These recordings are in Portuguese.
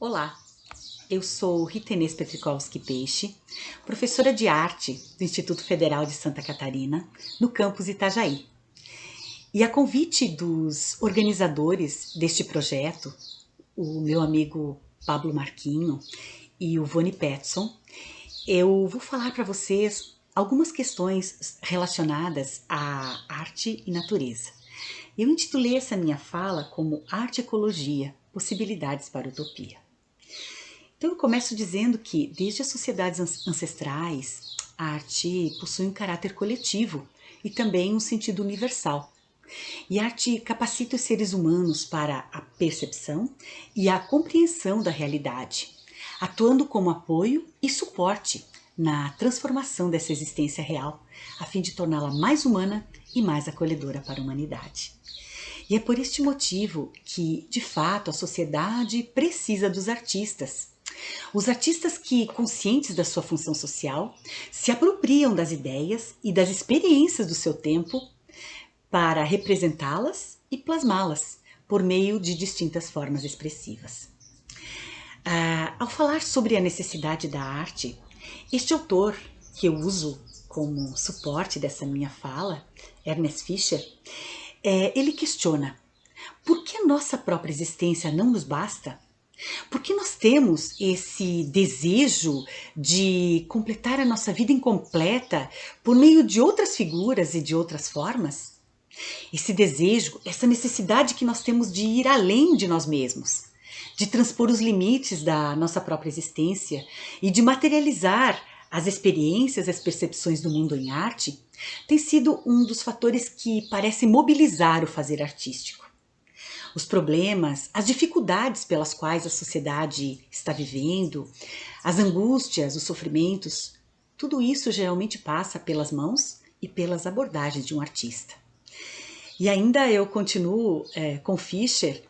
Olá, eu sou Rita Inês Petrikowski Peixe, professora de arte do Instituto Federal de Santa Catarina, no campus Itajaí. E a convite dos organizadores deste projeto, o meu amigo Pablo Marquinho e o Voni Petson, eu vou falar para vocês algumas questões relacionadas à arte e natureza. Eu intitulei essa minha fala como Arte e Ecologia, Possibilidades para a Utopia. Então eu começo dizendo que, desde as sociedades ancestrais, a arte possui um caráter coletivo e também um sentido universal. E a arte capacita os seres humanos para a percepção e a compreensão da realidade, atuando como apoio e suporte na transformação dessa existência real, a fim de torná-la mais humana e mais acolhedora para a humanidade. E é por este motivo que, de fato, a sociedade precisa dos artistas. Os artistas que, conscientes da sua função social, se apropriam das ideias e das experiências do seu tempo para representá-las e plasmá-las por meio de distintas formas expressivas. Ao falar sobre a necessidade da arte, este autor que eu uso como suporte dessa minha fala, Ernest Fischer, ele questiona: por que a nossa própria existência não nos basta? Por que nós temos esse desejo de completar a nossa vida incompleta por meio de outras figuras e de outras formas? Esse desejo, essa necessidade que nós temos de ir além de nós mesmos, de transpor os limites da nossa própria existência e de materializar as experiências, as percepções do mundo em arte, tem sido um dos fatores que parece mobilizar o fazer artístico. Os problemas, as dificuldades pelas quais a sociedade está vivendo, as angústias, os sofrimentos, tudo isso geralmente passa pelas mãos e pelas abordagens de um artista. E ainda eu continuo com Fischer,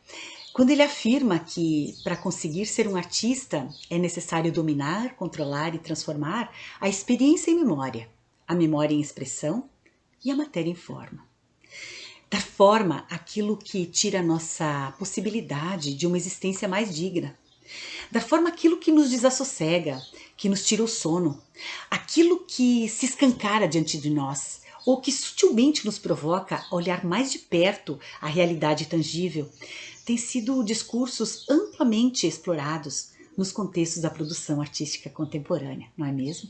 quando ele afirma que para conseguir ser um artista é necessário dominar, controlar e transformar a experiência em memória, a memória em expressão e a matéria em forma. Dar forma àquilo que tira a nossa possibilidade de uma existência mais digna. Dar forma àquilo que nos desassossega, que nos tira o sono, aquilo que se escancara diante de nós, ou que sutilmente nos provoca a olhar mais de perto a realidade tangível, tem sido discursos amplamente explorados nos contextos da produção artística contemporânea, não é mesmo?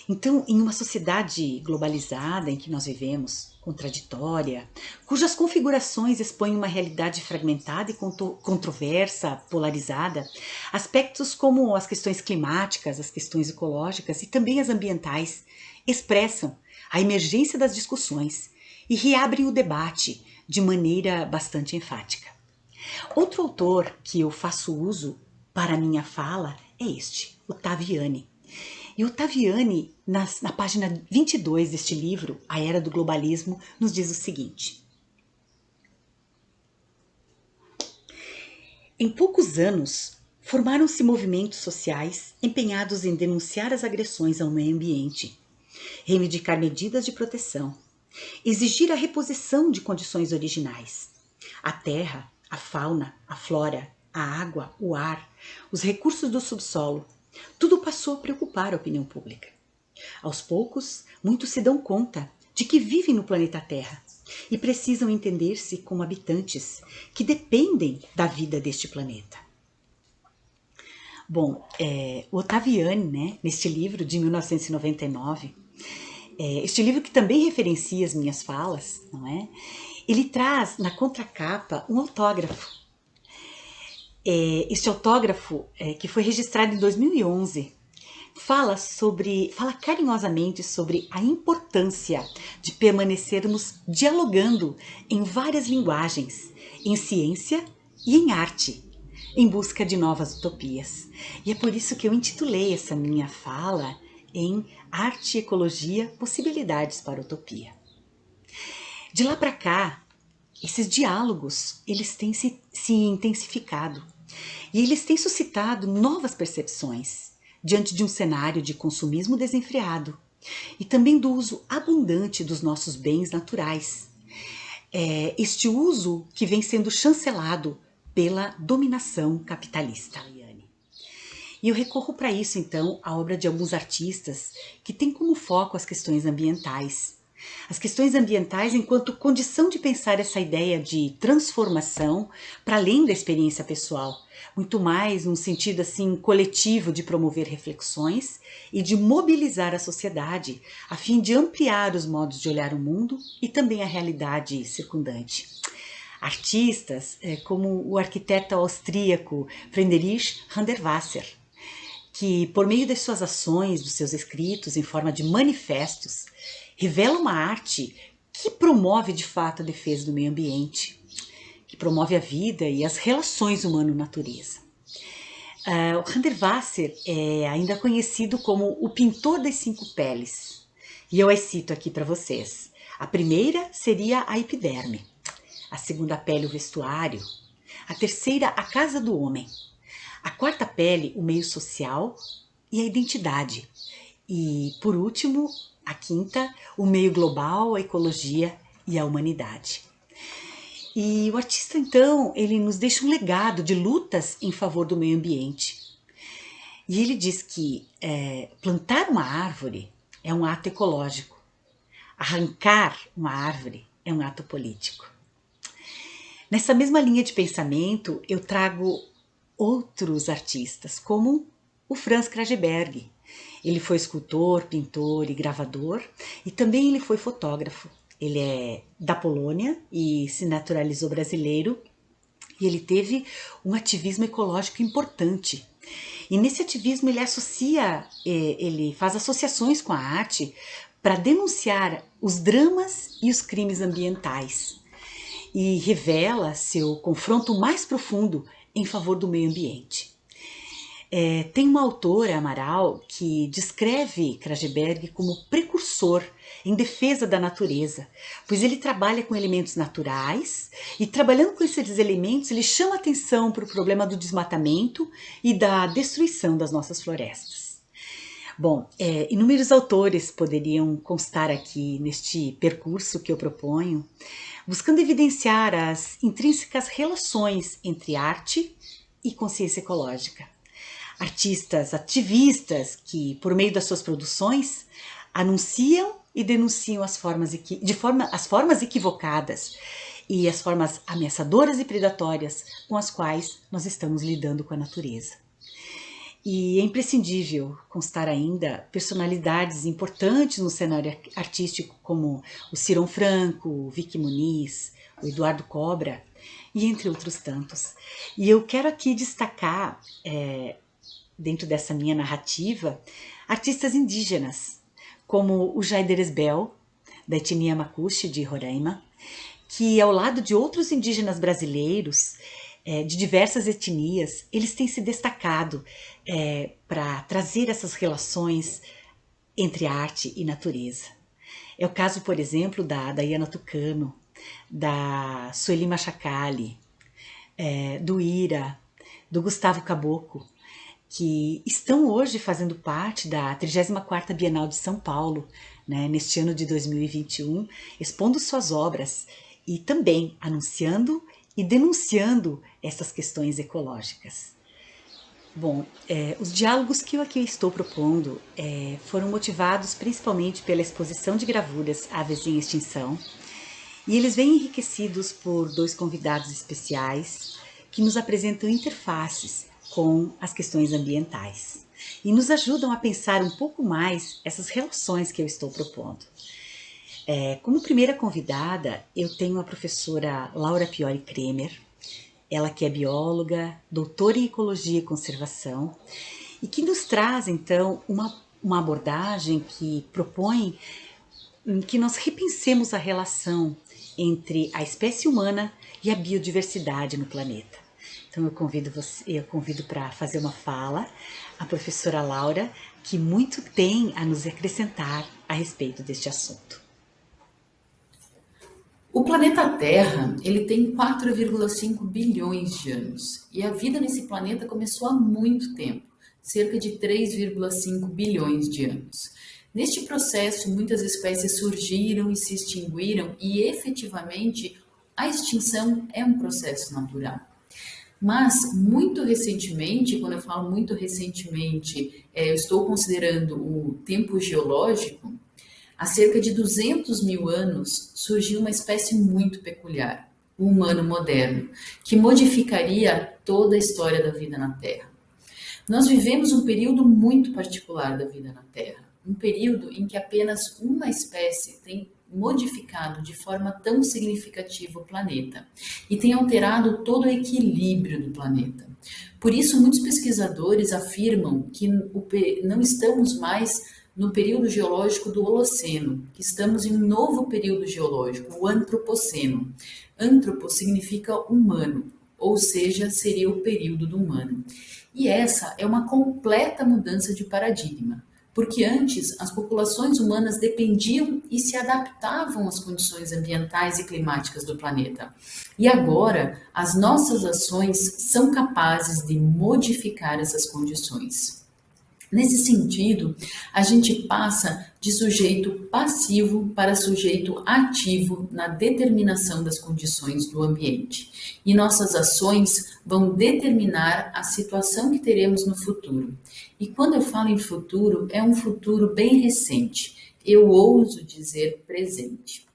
Então, em uma sociedade globalizada em que nós vivemos, contraditória, cujas configurações expõem uma realidade fragmentada e controversa, polarizada, aspectos como as questões climáticas, as questões ecológicas e também as ambientais expressam a emergência das discussões e reabrem o debate de maneira bastante enfática. Outro autor que eu faço uso para a minha fala é este, Ottaviani. E Ottaviani, na página 22 deste livro, A Era do Globalismo, nos diz o seguinte: em poucos anos, formaram-se movimentos sociais empenhados em denunciar as agressões ao meio ambiente, reivindicar medidas de proteção, exigir a reposição de condições originais. A terra, a fauna, a flora, a água, o ar, os recursos do subsolo, tudo passou a preocupar a opinião pública. Aos poucos, muitos se dão conta de que vivem no planeta Terra e precisam entender-se como habitantes que dependem da vida deste planeta. Bom, o Ottaviani, né, neste livro de 1999, este livro que também referencia as minhas falas, não é? Ele traz na contracapa um autógrafo. Este autógrafo, que foi registrado em 2011, fala carinhosamente sobre a importância de permanecermos dialogando em várias linguagens, em ciência e em arte, em busca de novas utopias. E é por isso que eu intitulei essa minha fala em Arte e Ecologia, Possibilidades para a Utopia. De lá para cá, esses diálogos, eles têm se intensificado e eles têm suscitado novas percepções diante de um cenário de consumismo desenfreado e também do uso abundante dos nossos bens naturais. Este uso que vem sendo chancelado pela dominação capitalista. E eu recorro para isso, então, à obra de alguns artistas que têm como foco as questões ambientais. As questões ambientais enquanto condição de pensar essa ideia de transformação para além da experiência pessoal, muito mais num sentido assim coletivo de promover reflexões e de mobilizar a sociedade a fim de ampliar os modos de olhar o mundo e também a realidade circundante. Artistas como o arquiteto austríaco Friedrich Hundertwasser, que por meio das suas ações, dos seus escritos em forma de manifestos, revela uma arte que promove de fato a defesa do meio ambiente, que promove a vida e as relações humano-natureza. O Hundertwasser é ainda conhecido como o pintor das 5 peles, e eu as cito aqui para vocês. A primeira seria a epiderme, a segunda pele o vestuário, a terceira a casa do homem, a quarta pele o meio social e a identidade, e por último a quinta o meio global, a ecologia e a humanidade. E o artista então ele nos deixa um legado de lutas em favor do meio ambiente. E ele diz que plantar uma árvore é um ato ecológico, arrancar uma árvore é um ato político. Nessa mesma linha de pensamento, eu trago outros artistas, como o Franz Krageberg. Ele foi escultor, pintor e gravador, e também ele foi fotógrafo. Ele é da Polônia e se naturalizou brasileiro, e ele teve um ativismo ecológico importante. E nesse ativismo ele faz associações com a arte para denunciar os dramas e os crimes ambientais, e revela seu confronto mais profundo em favor do meio ambiente. Tem uma autora, Amaral, que descreve Krageberg como precursor em defesa da natureza, pois ele trabalha com elementos naturais e, trabalhando com esses elementos, ele chama atenção para o problema do desmatamento e da destruição das nossas florestas. Bom, inúmeros autores poderiam constar aqui neste percurso que eu proponho, buscando evidenciar as intrínsecas relações entre arte e consciência ecológica. Artistas ativistas que, por meio das suas produções, anunciam e denunciam as formas equivocadas e as formas ameaçadoras e predatórias com as quais nós estamos lidando com a natureza. E é imprescindível constar ainda personalidades importantes no cenário artístico como o Ciron Franco, o Vicky Muniz, o Eduardo Cobra e entre outros tantos. E eu quero aqui destacar, dentro dessa minha narrativa, artistas indígenas, como o Jaider Esbel, da etnia Macuxe de Roraima, que ao lado de outros indígenas brasileiros, de diversas etnias, eles têm se destacado para trazer essas relações entre arte e natureza. É o caso, por exemplo, da Dayana Tucano, da Sueli Machacali, do Ira, do Gustavo Caboclo, que estão hoje fazendo parte da 34ª Bienal de São Paulo, né, neste ano de 2021, expondo suas obras e também anunciando e denunciando essas questões ecológicas. Bom, os diálogos que eu aqui estou propondo foram motivados principalmente pela exposição de gravuras Aves em Extinção, e eles vêm enriquecidos por 2 convidados especiais que nos apresentam interfaces com as questões ambientais e nos ajudam a pensar um pouco mais essas relações que eu estou propondo. Como primeira convidada, eu tenho a professora Laura Piori Kremer, ela que é bióloga, doutora em Ecologia e Conservação, e que nos traz, então, uma abordagem que propõe que nós repensemos a relação entre a espécie humana e a biodiversidade no planeta. Então eu convido para fazer uma fala a professora Laura, que muito tem a nos acrescentar a respeito deste assunto. O planeta Terra, ele tem 4,5 bilhões de anos, e a vida nesse planeta começou há muito tempo, cerca de 3,5 bilhões de anos. Neste processo, muitas espécies surgiram e se extinguiram, e efetivamente a extinção é um processo natural. Mas, muito recentemente, quando eu falo muito recentemente, eu estou considerando o tempo geológico, há cerca de 200 mil anos surgiu uma espécie muito peculiar, o humano moderno, que modificaria toda a história da vida na Terra. Nós vivemos um período muito particular da vida na Terra, um período em que apenas uma espécie tem modificado de forma tão significativa o planeta e tem alterado todo o equilíbrio do planeta. Por isso, muitos pesquisadores afirmam que não estamos mais no período geológico do Holoceno, que estamos em um novo período geológico, o Antropoceno. Antropo significa humano, ou seja, seria o período do humano. E essa é uma completa mudança de paradigma, porque antes as populações humanas dependiam e se adaptavam às condições ambientais e climáticas do planeta. E agora as nossas ações são capazes de modificar essas condições. Nesse sentido, a gente passa de sujeito passivo para sujeito ativo na determinação das condições do ambiente. E nossas ações vão determinar a situação que teremos no futuro. E quando eu falo em futuro, é um futuro bem recente. Eu ouso dizer presente.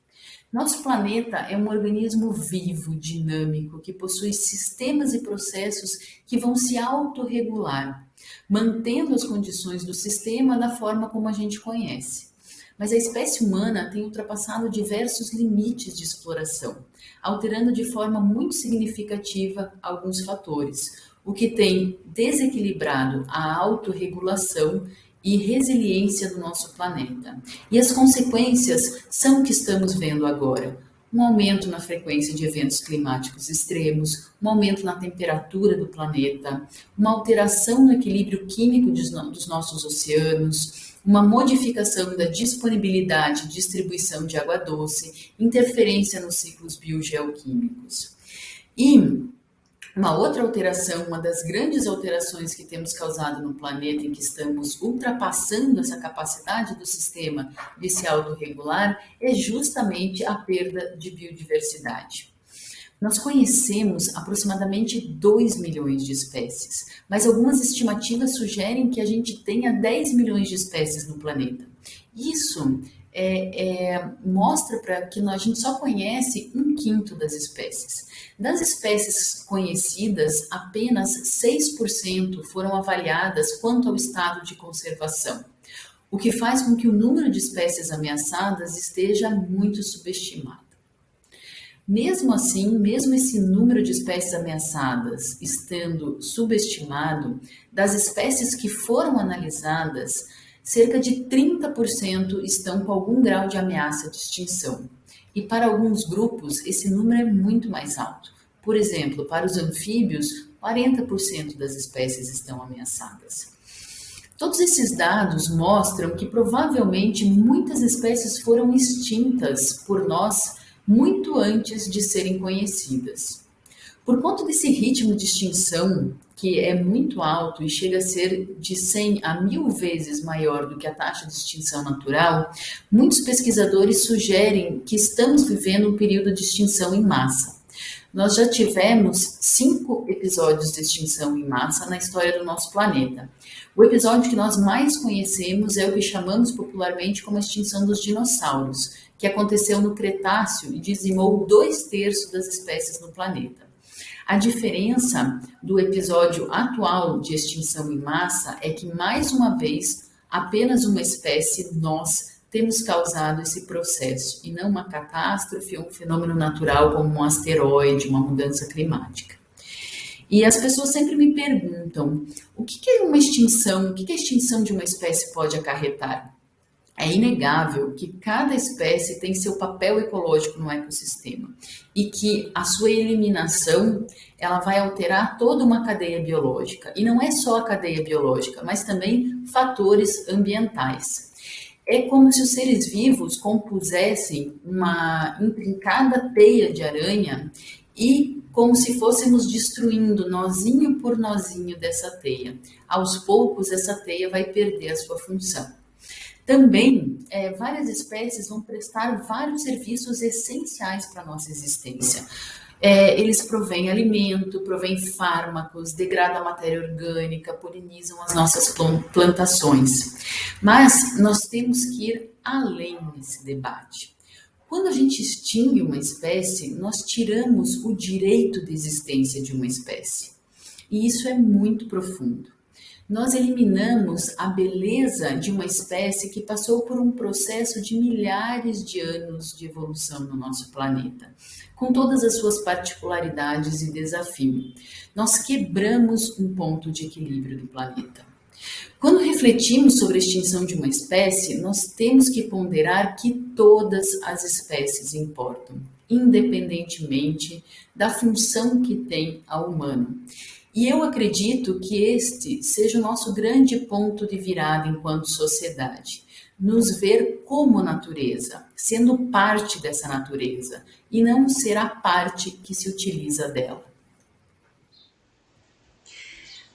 Nosso planeta é um organismo vivo, dinâmico, que possui sistemas e processos que vão se autorregular, mantendo as condições do sistema da forma como a gente conhece. Mas a espécie humana tem ultrapassado diversos limites de exploração, alterando de forma muito significativa alguns fatores, o que tem desequilibrado a autorregulação e resiliência do nosso planeta. E as consequências são o que estamos vendo agora. Um aumento na frequência de eventos climáticos extremos, um aumento na temperatura do planeta, uma alteração no equilíbrio químico dos nossos oceanos, uma modificação da disponibilidade e distribuição de água doce, interferência nos ciclos biogeoquímicos. E uma outra alteração, uma das grandes alterações que temos causado no planeta, em que estamos ultrapassando essa capacidade do sistema de se autorregular, é justamente a perda de biodiversidade. Nós conhecemos aproximadamente 2 milhões de espécies, mas algumas estimativas sugerem que a gente tenha 10 milhões de espécies no planeta. Isso mostra para que a gente só conhece 1/5 das espécies. Das espécies conhecidas, apenas 6% foram avaliadas quanto ao estado de conservação, o que faz com que o número de espécies ameaçadas esteja muito subestimado. Mesmo assim, mesmo esse número de espécies ameaçadas estando subestimado, das espécies que foram analisadas, cerca de 30% estão com algum grau de ameaça de extinção. E para alguns grupos, esse número é muito mais alto. Por exemplo, para os anfíbios, 40% das espécies estão ameaçadas. Todos esses dados mostram que provavelmente muitas espécies foram extintas por nós muito antes de serem conhecidas. Por conta desse ritmo de extinção, que é muito alto e chega a ser de 100 a 1000 vezes maior do que a taxa de extinção natural, muitos pesquisadores sugerem que estamos vivendo um período de extinção em massa. Nós já tivemos 5 episódios de extinção em massa na história do nosso planeta. O episódio que nós mais conhecemos é o que chamamos popularmente como a extinção dos dinossauros, que aconteceu no Cretáceo e dizimou 2/3 das espécies no planeta. A diferença do episódio atual de extinção em massa é que, mais uma vez, apenas uma espécie, nós, temos causado esse processo, e não uma catástrofe ou um fenômeno natural como um asteroide, uma mudança climática. E as pessoas sempre me perguntam, o que é uma extinção? O que a extinção de uma espécie pode acarretar? É inegável que cada espécie tem seu papel ecológico no ecossistema e que a sua eliminação ela vai alterar toda uma cadeia biológica. E não é só a cadeia biológica, mas também fatores ambientais. É como se os seres vivos compusessem uma intrincada teia de aranha e como se fôssemos destruindo nozinho por nozinho dessa teia. Aos poucos, essa teia vai perder a sua função. Também, várias espécies vão prestar vários serviços essenciais para a nossa existência. Eles provêm alimento, provêm fármacos, degradam a matéria orgânica, polinizam as nossas plantações. Mas nós temos que ir além nesse debate. Quando a gente extingue uma espécie, nós tiramos o direito de existência de uma espécie. E isso é muito profundo. Nós eliminamos a beleza de uma espécie que passou por um processo de milhares de anos de evolução no nosso planeta, com todas as suas particularidades e desafios. Nós quebramos um ponto de equilíbrio do planeta. Quando refletimos sobre a extinção de uma espécie, nós temos que ponderar que todas as espécies importam, independentemente da função que tem ao humano. E eu acredito que este seja o nosso grande ponto de virada enquanto sociedade. Nos ver como natureza, sendo parte dessa natureza, e não ser a parte que se utiliza dela.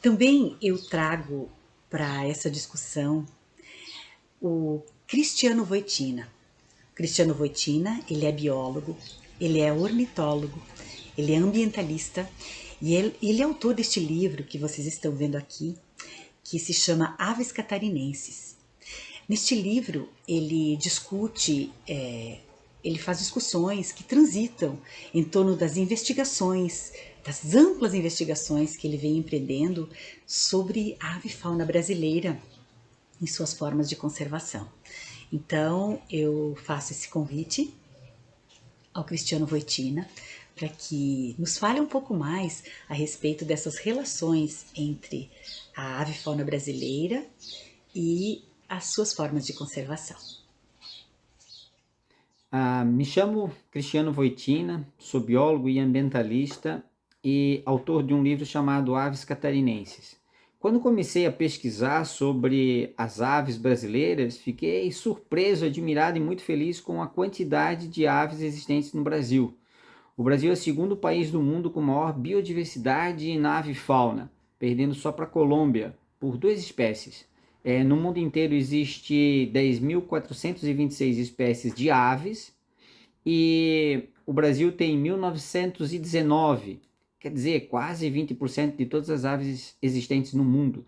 Também eu trago para essa discussão o Cristiano Wojtyla. Cristiano Wojtyla, ele é biólogo, ele é ornitólogo, ele é ambientalista e ele é autor deste livro que vocês estão vendo aqui, que se chama Aves Catarinenses. Neste livro, ele discute, ele faz discussões que transitam em torno das investigações, das amplas investigações que ele vem empreendendo sobre a avifauna brasileira em suas formas de conservação. Então, eu faço esse convite ao Cristiano Wojtyla para que nos fale um pouco mais a respeito dessas relações entre a avifauna brasileira e as suas formas de conservação. Me chamo Cristiano Wojtyla, sou biólogo e ambientalista e autor de um livro chamado Aves Catarinenses. Quando comecei a pesquisar sobre as aves brasileiras, fiquei surpreso, admirado e muito feliz com a quantidade de aves existentes no Brasil. O Brasil é o segundo país do mundo com maior biodiversidade na avifauna, perdendo só para a Colômbia, por 2 espécies. No mundo inteiro existe 10.426 espécies de aves e o Brasil tem 1.919, quer dizer, quase 20% de todas as aves existentes no mundo.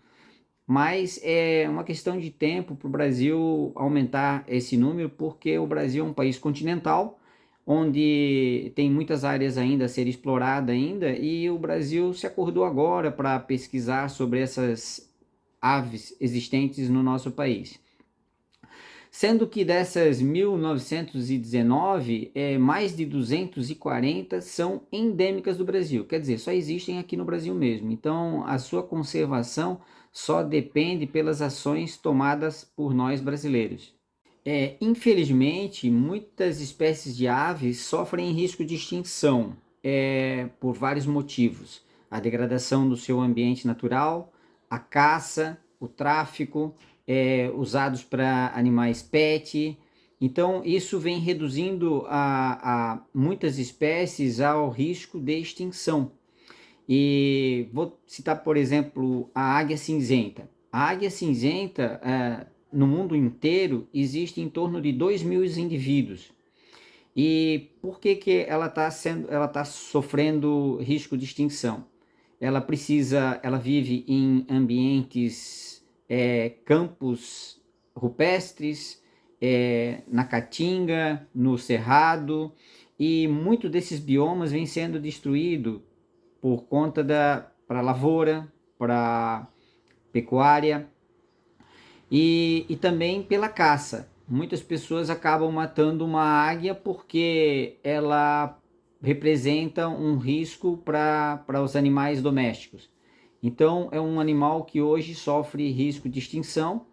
Mas é uma questão de tempo para o Brasil aumentar esse número, porque o Brasil é um país continental, onde tem muitas áreas ainda a ser explorada ainda, e o Brasil se acordou agora para pesquisar sobre essas aves existentes no nosso país. Sendo que dessas 1.919, mais de 240 são endêmicas do Brasil, quer dizer, só existem aqui no Brasil mesmo. Então, a sua conservação só depende pelas ações tomadas por nós brasileiros. Infelizmente, muitas espécies de aves sofrem risco de extinção por vários motivos. A degradação do seu ambiente natural, a caça, o tráfico, usados para animais pet. Então, isso vem reduzindo a muitas espécies ao risco de extinção. E vou citar, por exemplo, a águia cinzenta. A águia cinzenta, no mundo inteiro, existe em torno de 2.000 indivíduos. E por que ela está sofrendo risco de extinção? Ela vive em ambientes, campos rupestres, na caatinga, no cerrado, e muito desses biomas vem sendo destruído por conta para lavoura, para pecuária e também pela caça. Muitas pessoas acabam matando uma águia porque ela representa um risco para os animais domésticos. Então, é um animal que hoje sofre risco de extinção,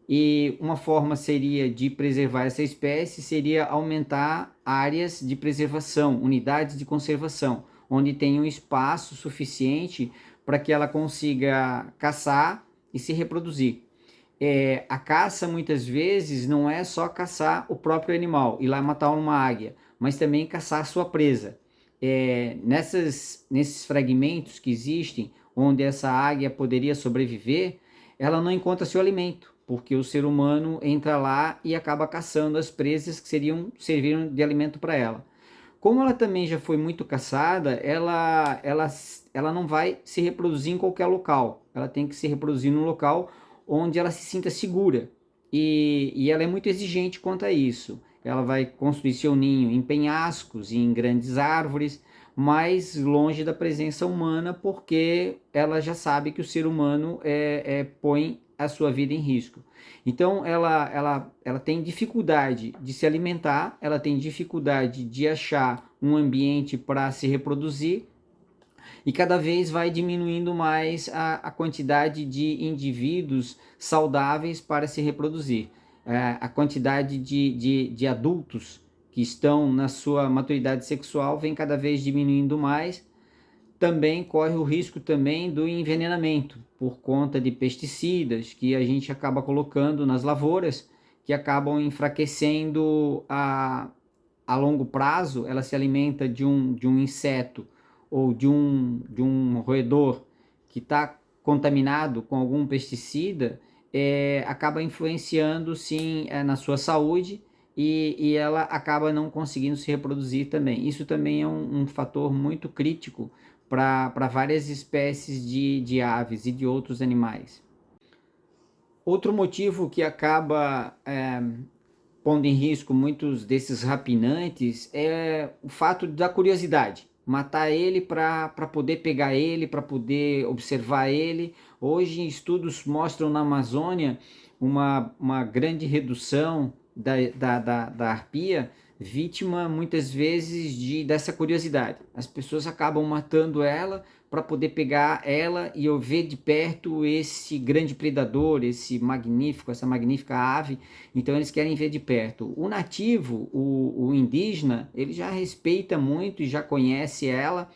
e uma forma seria de preservar essa espécie, seria aumentar áreas de preservação, unidades de conservação, onde tem um espaço suficiente para que ela consiga caçar e se reproduzir. A caça muitas vezes não é só caçar o próprio animal, ir lá matar uma águia, mas também caçar a sua presa. Nesses fragmentos que existem, onde essa águia poderia sobreviver, ela não encontra seu alimento, porque o ser humano entra lá e acaba caçando as presas que serviram de alimento para ela. Como ela também já foi muito caçada, ela não vai se reproduzir em qualquer local. Ela tem que se reproduzir num local onde ela se sinta segura. E ela é muito exigente quanto a isso. Ela vai construir seu ninho em penhascos, em grandes árvores, mais longe da presença humana, porque ela já sabe que o ser humano põe a sua vida em risco. Então ela tem dificuldade de se alimentar, ela tem dificuldade de achar um ambiente para se reproduzir, e cada vez vai diminuindo mais a quantidade de indivíduos saudáveis para se reproduzir. A quantidade de adultos que estão na sua maturidade sexual vem cada vez diminuindo mais. Também corre o risco também do envenenamento por conta de pesticidas que a gente acaba colocando nas lavouras, que acabam enfraquecendo a longo prazo. Ela se alimenta de um inseto ou de um roedor que está contaminado com algum pesticida, acaba influenciando sim na sua saúde, e ela acaba não conseguindo se reproduzir também. Isso também é um fator muito crítico para várias espécies de aves e de outros animais. Outro motivo que acaba pondo em risco muitos desses rapinantes é o fato da curiosidade. Matar ele para poder pegar ele, para poder observar ele. Hoje estudos mostram na Amazônia uma grande redução da arpia, vítima muitas vezes dessa curiosidade. As pessoas acabam matando ela para poder pegar ela e eu ver de perto esse grande predador, essa magnífica ave. Então eles querem ver de perto. O nativo, o indígena, ele já respeita muito e já conhece ela,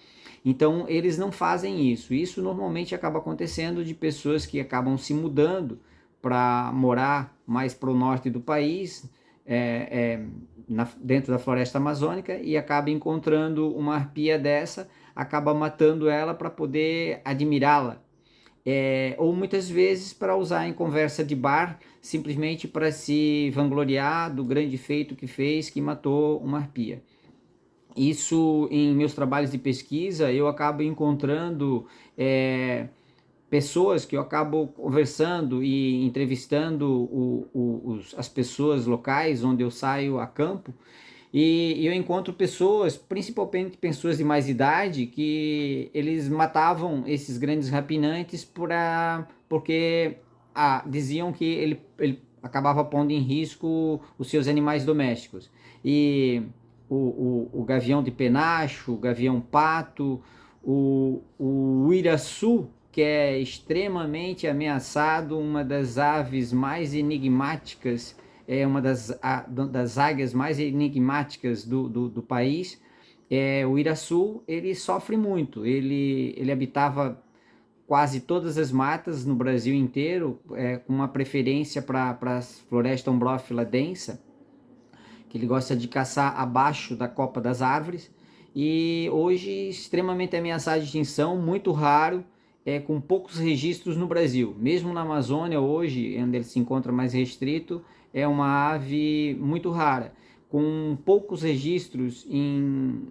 então eles não fazem isso. Isso normalmente acaba acontecendo de pessoas que acabam se mudando para morar mais para o norte do país, dentro da floresta amazônica, e acaba encontrando uma arpia dessa, acaba matando ela para poder admirá-la, ou muitas vezes para usar em conversa de bar, simplesmente para se vangloriar do grande feito que fez, que matou uma arpia. Isso, em meus trabalhos de pesquisa, eu acabo encontrando pessoas que eu acabo conversando e entrevistando as pessoas locais onde eu saio a campo, e eu encontro pessoas, principalmente pessoas de mais idade, que eles matavam esses grandes rapinantes porque diziam que ele acabava pondo em risco os seus animais domésticos. E o gavião de penacho, o gavião pato, o uiraçu, que é extremamente ameaçado, uma das aves mais enigmáticas, uma das águias mais enigmáticas do país. O uiraçu, ele sofre muito, ele habitava quase todas as matas no Brasil inteiro, com uma preferência para a floresta ombrófila densa, que ele gosta de caçar abaixo da copa das árvores, e hoje extremamente ameaçado de extinção, muito raro, com poucos registros no Brasil. Mesmo na Amazônia hoje, onde ele se encontra mais restrito, é uma ave muito rara, com poucos registros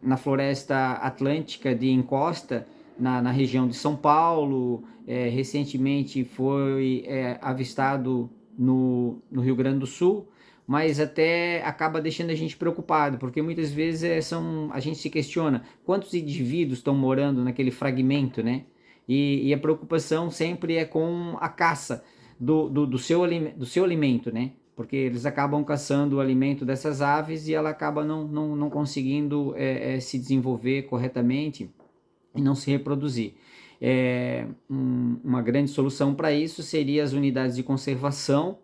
na floresta atlântica de encosta, na região de São Paulo. Recentemente foi avistado no Rio Grande do Sul, mas até acaba deixando a gente preocupado, porque muitas vezes a gente se questiona quantos indivíduos estão morando naquele fragmento, né? E a preocupação sempre é com a caça do seu alimento, né? Porque eles acabam caçando o alimento dessas aves e ela acaba não conseguindo se desenvolver corretamente e não se reproduzir. Uma grande solução para isso seria as unidades de conservação,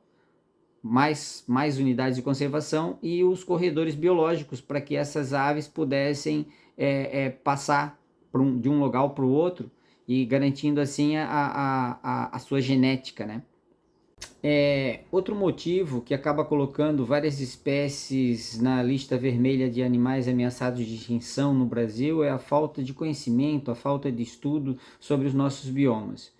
mais unidades de conservação, e os corredores biológicos, para que essas aves pudessem passar de um lugar para o outro, e garantindo assim a sua genética, né? Outro motivo que acaba colocando várias espécies na lista vermelha de animais ameaçados de extinção no Brasil é a falta de conhecimento, a falta de estudo sobre os nossos biomas.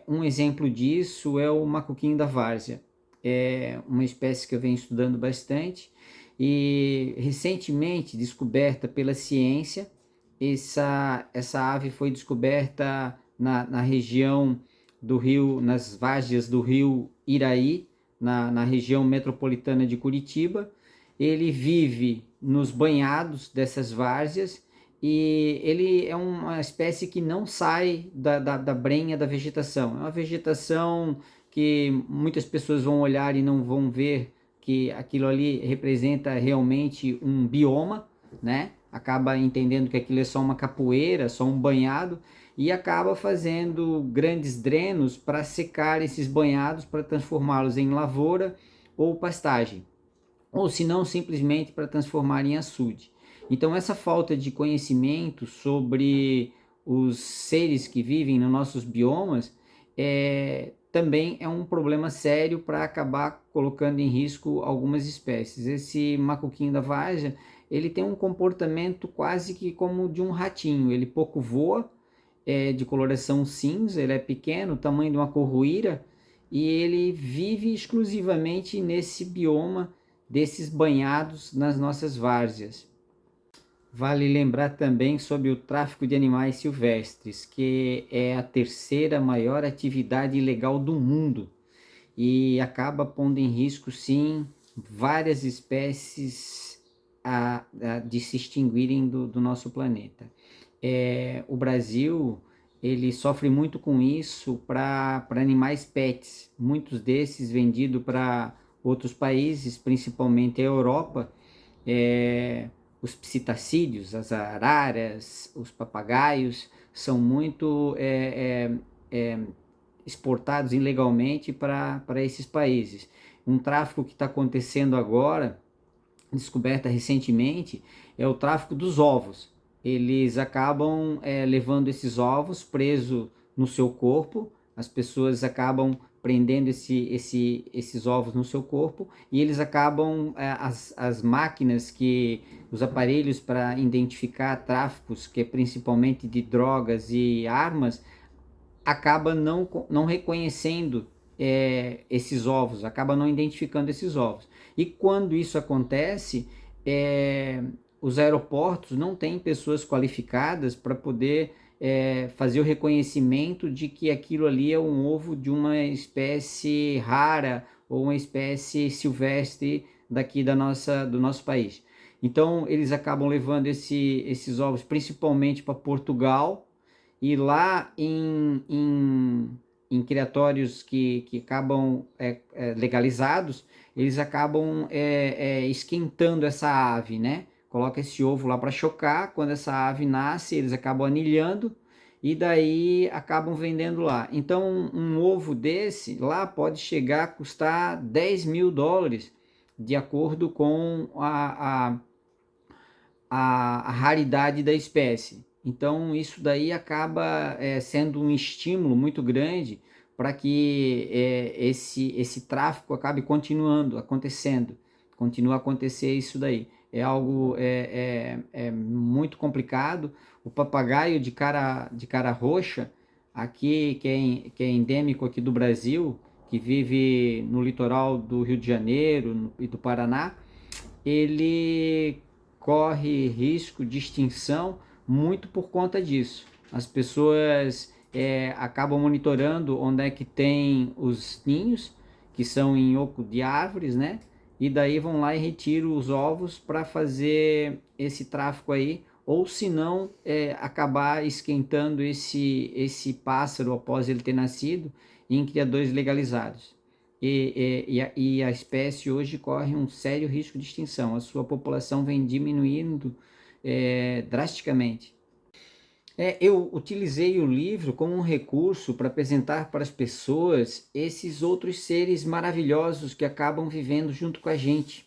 Um exemplo disso é o macaquinho da várzea. É uma espécie que eu venho estudando bastante, e recentemente descoberta pela ciência. Essa ave foi descoberta na região do rio, nas várzeas do rio Iraí, na região metropolitana de Curitiba. Ele vive nos banhados dessas várzeas e ele é uma espécie que não sai da brenha da vegetação. É uma vegetação que muitas pessoas vão olhar e não vão ver que aquilo ali representa realmente um bioma, né? Acaba entendendo que aquilo é só uma capoeira, só um banhado, e acaba fazendo grandes drenos para secar esses banhados, para transformá-los em lavoura ou pastagem, ou se não, simplesmente para transformar em açude. Então essa falta de conhecimento sobre os seres que vivem nos nossos biomas também é um problema sério para acabar colocando em risco algumas espécies. Esse macaquinho da várzea, ele tem um comportamento quase que como de um ratinho. Ele pouco voa, é de coloração cinza, ele é pequeno, tamanho de uma corroíra, e ele vive exclusivamente nesse bioma desses banhados nas nossas várzeas. Vale lembrar também sobre o tráfico de animais silvestres, que é a terceira maior atividade ilegal do mundo e acaba pondo em risco, sim, várias espécies de se extinguirem do nosso planeta. O Brasil, ele sofre muito com isso para animais pets, muitos desses vendidos para outros países, principalmente a Europa. Os psitacídeos, as araras, os papagaios são muito exportados ilegalmente para esses países. Um tráfico que está acontecendo agora, descoberta recentemente, é o tráfico dos ovos. Eles acabam levando esses ovos presos no seu corpo, as pessoas acabam prendendo esses ovos no seu corpo e eles acabam, as máquinas, os aparelhos para identificar tráficos, que é principalmente de drogas e armas, acaba não reconhecendo esses ovos, acaba não identificando esses ovos. E quando isso acontece, os aeroportos não têm pessoas qualificadas para poder fazer o reconhecimento de que aquilo ali é um ovo de uma espécie rara ou uma espécie silvestre daqui do nosso país. Então eles acabam levando esses ovos principalmente para Portugal, e lá em criatórios que acabam legalizados, eles acabam esquentando essa ave, né? Coloca esse ovo lá para chocar. Quando essa ave nasce, eles acabam anilhando e daí acabam vendendo lá. Então um ovo desse lá pode chegar a custar $10.000, de acordo com a raridade da espécie. Então isso daí acaba sendo um estímulo muito grande para que esse tráfico acabe continuando acontecendo, continua a acontecer isso daí. É algo muito complicado. O papagaio de cara roxa, aqui, que é endêmico aqui do Brasil, que vive no litoral do Rio de Janeiro e do Paraná, ele corre risco de extinção muito por conta disso. As pessoas acabam monitorando onde é que tem os ninhos, que são em oco de árvores, né? E daí vão lá e retiram os ovos para fazer esse tráfico aí, ou se não, acabar esquentando esse pássaro após ele ter nascido em criadores legalizados. E a espécie hoje corre um sério risco de extinção. A sua população vem diminuindo drasticamente. Eu utilizei o livro como um recurso para apresentar para as pessoas esses outros seres maravilhosos que acabam vivendo junto com a gente.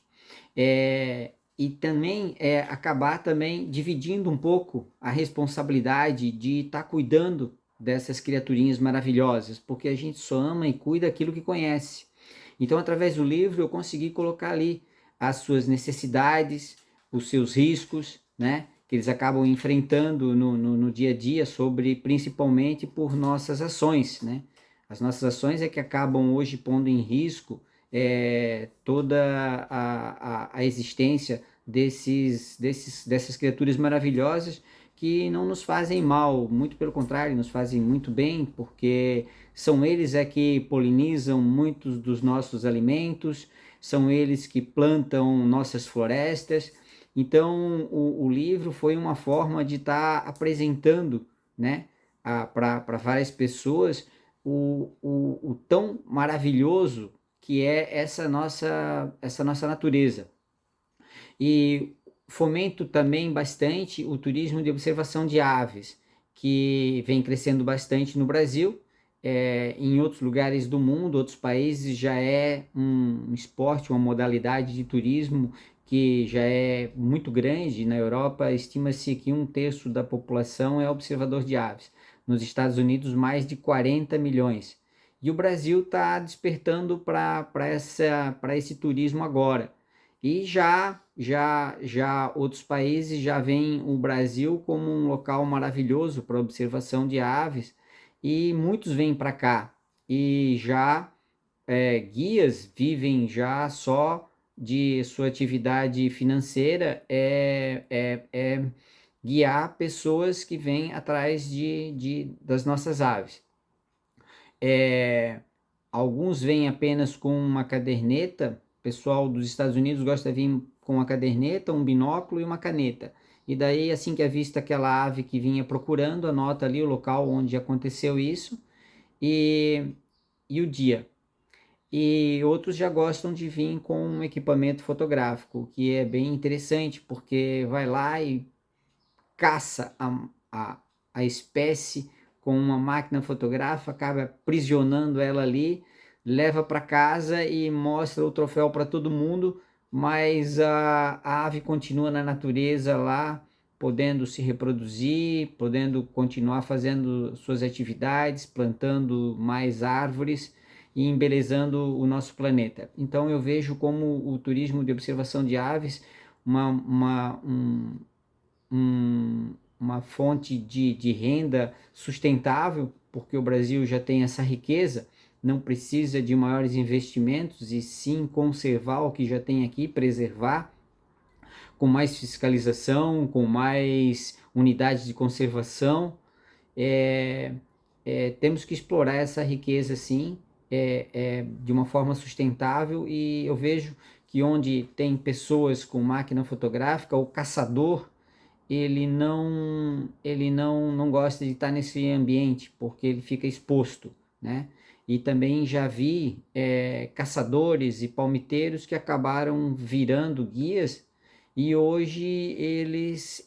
E também acabar também dividindo um pouco a responsabilidade de estar cuidando dessas criaturinhas maravilhosas, porque a gente só ama e cuida aquilo que conhece. Então, através do livro, eu consegui colocar ali as suas necessidades, os seus riscos, né, que eles acabam enfrentando no dia a dia, principalmente por nossas ações, né? As nossas ações é que acabam hoje pondo em risco toda a existência dessas criaturas maravilhosas que não nos fazem mal, muito pelo contrário, nos fazem muito bem, porque são eles que polinizam muitos dos nossos alimentos, são eles que plantam nossas florestas. Então, o livro foi uma forma de estar apresentando, né, para várias pessoas o tão maravilhoso que é essa nossa natureza. E fomento também bastante o turismo de observação de aves, que vem crescendo bastante no Brasil. Em outros lugares do mundo, outros países, já é um esporte, uma modalidade de turismo que já é muito grande. Na Europa, estima-se que 1/3 da população é observador de aves. Nos Estados Unidos, mais de 40 milhões. E o Brasil está despertando para esse turismo agora. E já outros países já veem o Brasil como um local maravilhoso para observação de aves, e muitos vêm para cá. E já guias vivem já só de sua atividade financeira, guiar pessoas que vêm atrás das nossas aves. Alguns vêm apenas com uma caderneta. O pessoal dos Estados Unidos gosta de vir com uma caderneta, um binóculo e uma caneta. E daí, assim que avista aquela ave que vinha procurando, anota ali o local onde aconteceu isso e o dia. E outros já gostam de vir com um equipamento fotográfico, que é bem interessante, porque vai lá e caça a espécie com uma máquina fotográfica, acaba aprisionando ela ali, leva para casa e mostra o troféu para todo mundo, mas a ave continua na natureza lá, podendo se reproduzir, podendo continuar fazendo suas atividades, plantando mais árvores e embelezando o nosso planeta. Então eu vejo como o turismo de observação de aves uma fonte de renda sustentável, porque o Brasil já tem essa riqueza, não precisa de maiores investimentos, e sim conservar o que já tem aqui, preservar, com mais fiscalização, com mais unidades de conservação. Temos que explorar essa riqueza, sim, de uma forma sustentável. E eu vejo que onde tem pessoas com máquina fotográfica, o caçador, ele não gosta de estar nesse ambiente, porque ele fica exposto, né? E também já vi caçadores e palmiteiros que acabaram virando guias, e hoje eles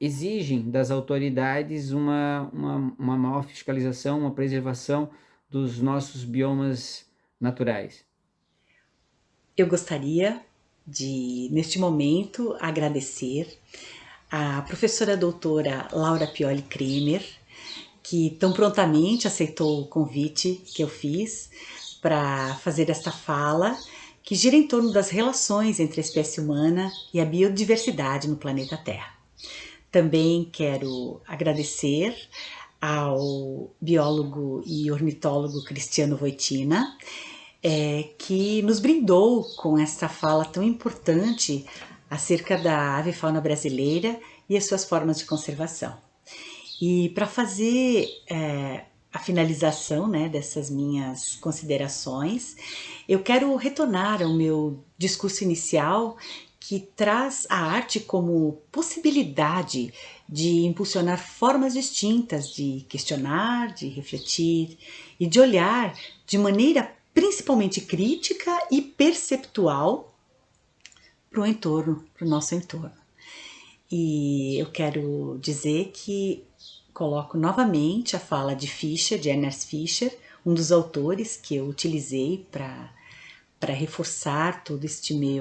exigem das autoridades uma maior fiscalização, uma preservação dos nossos biomas naturais. Eu gostaria de, neste momento, agradecer a professora doutora Laura Pioli Kremer, que tão prontamente aceitou o convite que eu fiz para fazer esta fala, que gira em torno das relações entre a espécie humana e a biodiversidade no planeta Terra. Também quero agradecer ao biólogo e ornitólogo Cristiano Wojtyna, que nos brindou com essa fala tão importante acerca da avifauna brasileira e as suas formas de conservação. E para fazer a finalização, né, dessas minhas considerações, eu quero retornar ao meu discurso inicial, que traz a arte como possibilidade de impulsionar formas distintas de questionar, de refletir e de olhar de maneira principalmente crítica e perceptual para o entorno, para o nosso entorno. E eu quero dizer que coloco novamente a fala de Fischer, de Ernest Fischer, um dos autores que eu utilizei para reforçar toda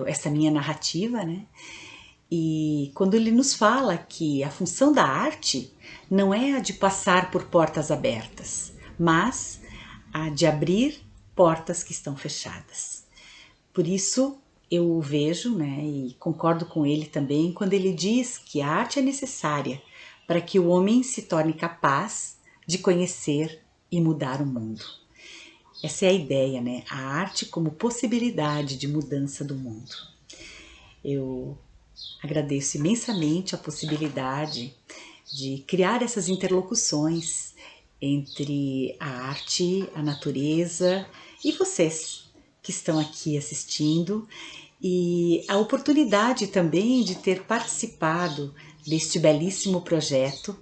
essa minha narrativa, né? E quando ele nos fala que a função da arte não é a de passar por portas abertas, mas a de abrir portas que estão fechadas. Por isso eu o vejo, né, e concordo com ele também quando ele diz que a arte é necessária para que o homem se torne capaz de conhecer e mudar o mundo. Essa é a ideia, né? A arte como possibilidade de mudança do mundo. Eu agradeço imensamente a possibilidade de criar essas interlocuções entre a arte, a natureza e vocês que estão aqui assistindo, e a oportunidade também de ter participado deste belíssimo projeto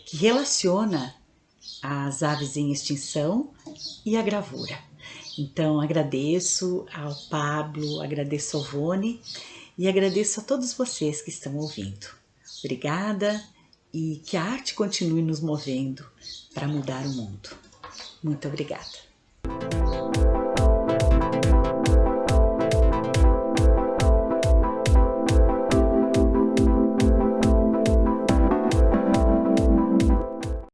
que relaciona as aves em extinção e a gravura. Então agradeço ao Pablo, agradeço ao Vone e agradeço a todos vocês que estão ouvindo. Obrigada e que a arte continue nos movendo para mudar o mundo. Muito obrigada.